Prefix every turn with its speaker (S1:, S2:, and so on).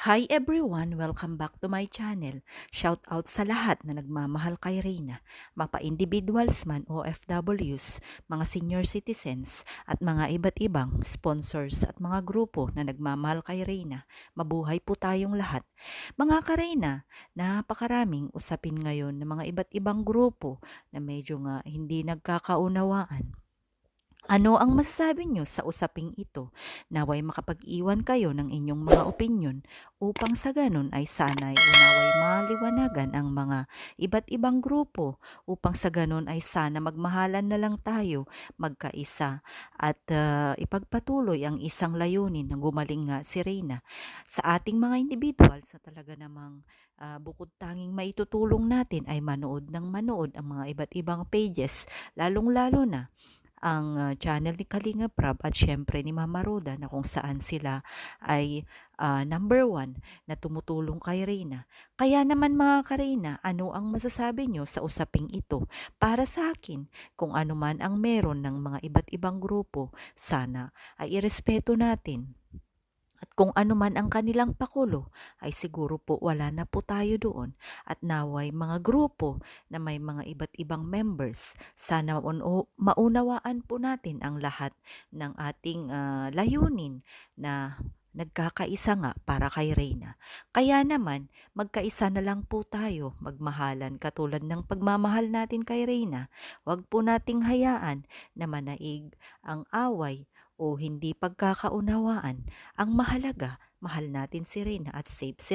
S1: Hi everyone! Welcome back to my channel. Shout out sa lahat na nagmamahal kay Reyna, mapa-individuals man OFWs, mga senior citizens at mga iba't ibang sponsors at mga grupo na nagmamahal kay Reyna. Mabuhay po tayong lahat. Mga ka-Reyna, napakaraming usapin ngayon ng mga iba't ibang grupo na medyo nga hindi nagkakaunawaan. Ano ang masasabi nyo sa usaping ito? Naway makapag-iwan kayo ng inyong mga opinyon upang sa ganun ay sanay o naway maliwanagan ang mga iba't ibang grupo upang sa ganun ay sana magmahalan na lang tayo magkaisa at ipagpatuloy ang isang layunin na gumaling nga si Reyna sa ating mga individual sa talaga namang bukod tanging maitutulong natin ay manood ng manood ang mga iba't ibang pages lalong-lalo na ang channel ni Kalinga Prab at syempre ni Mama Roda na kung saan sila ay number one na tumutulong kay Reyna. Kaya naman mga ka-Reyna, ano ang masasabi nyo sa usaping ito? Para sa akin, kung ano man ang meron ng mga iba't ibang grupo, sana ay irespeto natin. At kung ano man ang kanilang pakulo, ay siguro po wala na po tayo doon. At naway mga grupo na may mga iba't ibang members, sana maunawaan po natin ang lahat ng ating layunin na nagkakaisa nga para kay Reyna. Kaya naman, magkaisa na lang po tayo, magmahalan katulad ng pagmamahal natin kay Reyna. Huwag po nating hayaan na manaig ang away o hindi pagkakaunawaan. Ang mahalaga, mahal natin si Reyna at safe